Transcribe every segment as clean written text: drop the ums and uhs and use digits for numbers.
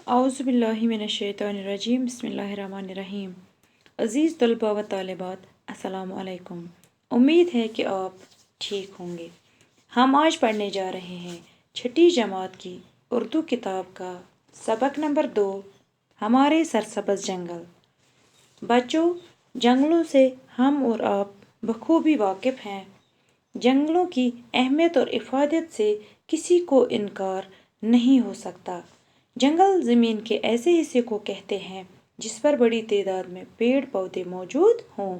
औज़ु बिल्लाहि मिनश्शैतानिर्रजीम बिस्मिल्लाहिर्रहमानिर्रहीम। अज़ीज़ तलबा व तालिबात, अस्सलामु अलैकुम। उम्मीद है कि आप ठीक होंगे। हम आज पढ़ने जा रहे हैं छठी जमात की उर्दू किताब का सबक नंबर 2, हमारे सरसब्ज़ जंगल। बच्चों, जंगलों से हम और आप बखूबी वाकिफ़ हैं। जंगलों की अहमियत और इफ़ादत से किसी को इनकार नहीं हो सकता। जंगल ज़मीन के ऐसे हिस्से को कहते हैं जिस पर बड़ी तादाद में पेड़ पौधे मौजूद हों।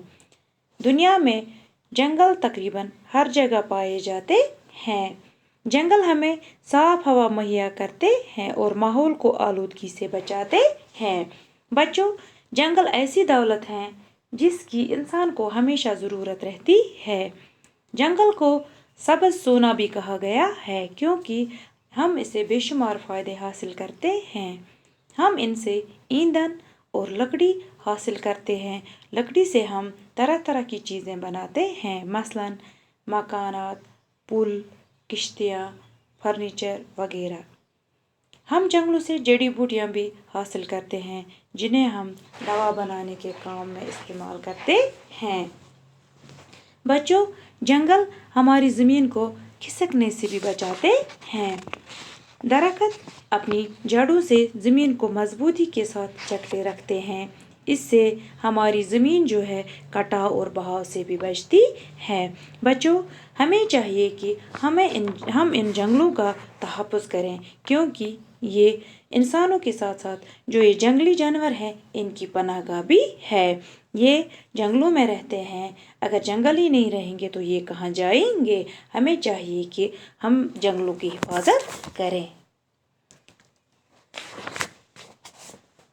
दुनिया में जंगल तकरीबन हर जगह पाए जाते हैं। जंगल हमें साफ हवा मुहैया करते हैं और माहौल को आलूदगी से बचाते हैं। बच्चों, जंगल ऐसी दौलत है जिसकी इंसान को हमेशा ज़रूरत रहती है। जंगल को सब्ज़ सोना भी कहा गया है क्योंकि हम इसे बेशुमार फ़ायदे हासिल करते हैं। हम इनसे ईंधन और लकड़ी हासिल करते हैं। लकड़ी से हम तरह तरह की चीज़ें बनाते हैं, मसलन मकानात, पुल, किश्तियाँ, फर्नीचर वगैरह। हम जंगलों से जड़ी बूटियाँ भी हासिल करते हैं जिन्हें हम दवा बनाने के काम में इस्तेमाल करते हैं। बच्चों, जंगल हमारी ज़मीन को खिसकने से भी बचाते हैं। दरख्त अपनी जड़ों से ज़मीन को मजबूती के साथ जकड़े रखते हैं। इससे हमारी ज़मीन जो है कटाव और बहाव से भी बचती है। बच्चों, हमें चाहिए कि हम इन जंगलों का तहफ़्फ़ुज़ करें क्योंकि ये इंसानों के साथ साथ जो ये जंगली जानवर हैं इनकी पनाहगाह भी है। ये जंगलों में रहते हैं। अगर जंगल ही नहीं रहेंगे तो ये कहाँ जाएंगे। हमें चाहिए कि हम जंगलों की हिफाजत करें।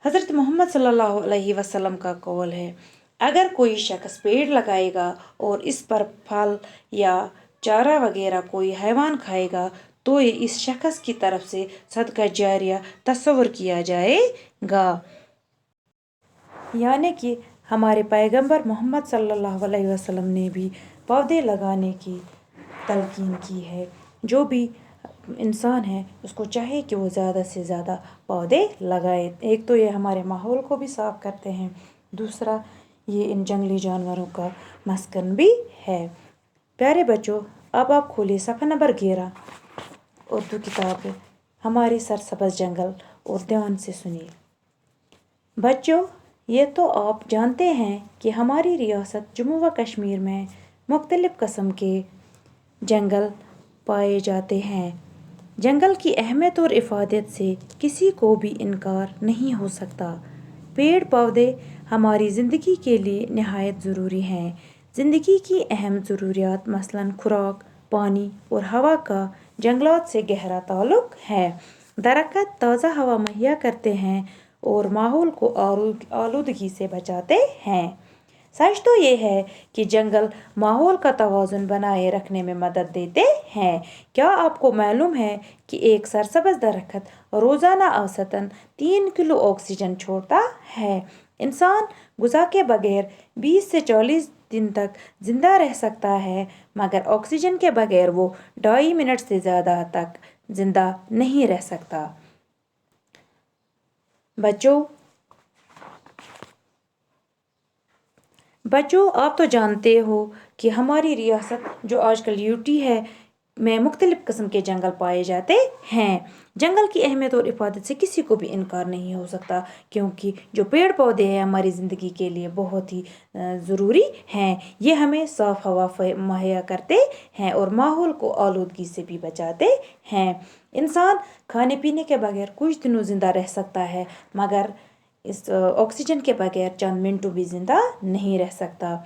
हज़रत मोहम्मद सल्लल्लाहु अलैहि वसल्लम का कौल है, अगर कोई शख्स पेड़ लगाएगा और इस पर फल या चारा वगैरह कोई हैवान खाएगा तो ये इस शख्स की तरफ से सदका जारिया तस्वुर किया जाएगा। यानी कि हमारे पैगंबर मोहम्मद सल्लल्लाहु अलैहि वसल्लम ने भी पौधे लगाने की तलकीन की है। जो भी इंसान है उसको चाहे कि वो ज़्यादा से ज़्यादा पौधे लगाए। एक तो ये हमारे माहौल को भी साफ़ करते हैं, दूसरा ये इन जंगली जानवरों का मस्कन भी है। प्यारे बच्चों, अब आप खोलिए सफ़ा नंबर 11 उर्दू किताब है हमारे सरसब्ज़ जंगल और ध्यान से सुनिए। बच्चों, ये तो आप जानते हैं कि हमारी रियासत जम्मू व कश्मीर में मुख्तलिफ़ किस्म के जंगल पाए जाते हैं। जंगल की अहमियत और इफ़ादत से किसी को भी इनकार नहीं हो सकता। पेड़ पौधे हमारी ज़िंदगी के लिए नहायत ज़रूरी हैं। ज़िंदगी की अहम ज़रूरियात मसलन खुराक, पानी और हवा का जंगलात से गहरा ताल्लुक़ है। दरख्त ताज़ा हवा मुहैया करते हैं और माहौल को आलूदगी से बचाते हैं। सच तो ये है कि जंगल माहौल का तवाज़ुन बनाए रखने में मदद देते हैं। क्या आपको मालूम है कि एक सरसब्ज़ दरख्त रोज़ाना औसतन 3 किलो ऑक्सीजन छोड़ता है। इंसान गुज़ा के बगैर 20 से 40 दिन तक ज़िंदा रह सकता है, मगर ऑक्सीजन के बगैर वो 2.5 मिनट से ज़्यादा तक ज़िंदा नहीं रह सकता। बच्चों, आप तो जानते हो कि हमारी रियासत जो आजकल यूटी है में मुख्तलिफ़ किस्म के जंगल पाए जाते हैं। जंगल की अहमियत और इफ़ादत से किसी को भी इनकार नहीं हो सकता क्योंकि जो पेड़ पौधे हैं हमारी ज़िंदगी के लिए बहुत ही ज़रूरी हैं। ये हमें साफ़ हवा मुहैया करते हैं और माहौल को आलूदगी से भी बचाते हैं। इंसान खाने पीने के बगैर कुछ दिनों ज़िंदा रह सकता है, मगर इस ऑक्सीजन के बगैर चंद मिनटों भी ज़िंदा नहीं रह सकता।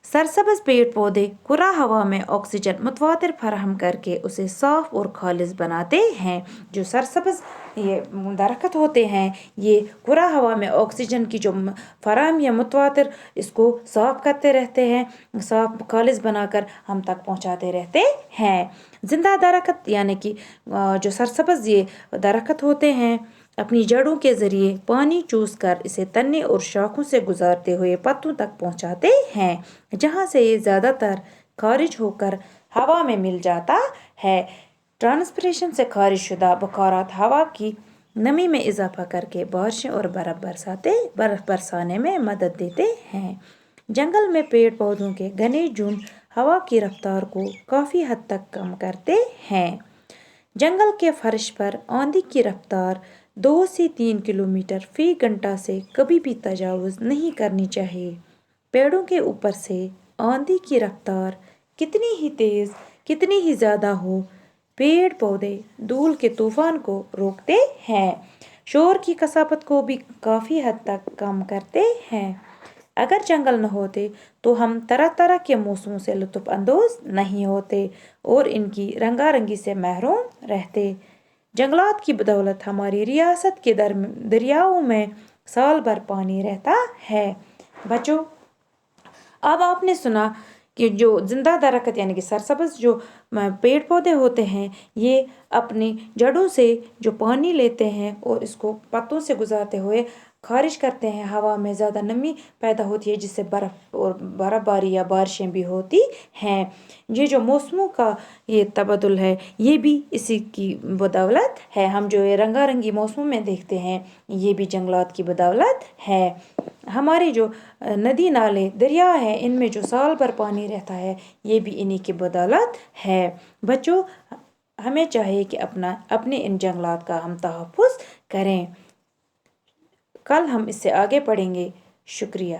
सरसब्ज़ पेड़ पौधे खुला हवा में ऑक्सीजन मुतवातिर फराहम करके उसे साफ़ और खालिस बनाते हैं। जो सरसब्ज़ ये दरख्त होते हैं ये खुला हवा में ऑक्सीजन की जो फराहम या मुतवातिर इसको साफ़ करते रहते हैं, साफ़ खालिस बनाकर हम तक पहुँचाते रहते हैं। ज़िंदा दरख्त यानी कि जो सरसब्ज़ ये दरख्त होते हैं अपनी जड़ों के ज़रिए पानी चूस कर इसे तने और शाखों से गुजारते हुए पत्तों तक पहुँचाते हैं, जहाँ से ये ज़्यादातर खारिज होकर हवा में मिल जाता है। ट्रांसपिरेशन से खारिज शुदा बखारात हवा की नमी में इजाफा करके बारिशें और बर्फ़ बरसाने में मदद देते हैं। जंगल में पेड़ पौधों के घने झुंड हवा की रफ्तार को काफ़ी हद तक कम करते हैं। जंगल के फर्श पर आंधी की रफ्तार 2 से 3 किलोमीटर फी घंटा से कभी भी तजावुज़ नहीं करनी चाहिए। पेड़ों के ऊपर से आंधी की रफ्तार कितनी ही तेज़, कितनी ही ज़्यादा हो, पेड़ पौधे धूल के तूफान को रोकते हैं, शोर की कसावट को भी काफ़ी हद तक कम करते हैं। अगर जंगल न होते तो हम तरह तरह के मौसमों से लुत्फ़ अंदोज़ नहीं होते और इनकी रंगारंगी से महरूम रहते। जंगलात की बदौलत हमारी रियासत के दरियाओं में साल भर पानी रहता है। बच्चों, अब आपने सुना कि जो जिंदा दरख्त यानी कि सरसब्ज़ जो पेड़ पौधे होते हैं, ये अपनी जड़ों से जो पानी लेते हैं और इसको पत्तों से गुजारते हुए खारिज करते हैं। हवा में ज़्यादा नमी पैदा होती है जिससे बर्फ़ और बर्फ़बारी या बारिशें भी होती हैं। ये जो मौसमों का ये तबदुल है, ये भी इसी की बदौलत है। हम जो ये रंगारंगी मौसमों में देखते हैं, ये भी जंगलात की बदौलत है। हमारे जो नदी नाले दरिया हैं, इनमें जो साल भर पानी रहता है, ये भी इन्हीं की बदौलत है। बच्चों, हमें चाहिए कि अपने इन जंगलात का हम तहफ़्फ़ुज़ करें। कल हम इससे आगे पढ़ेंगे। शुक्रिया।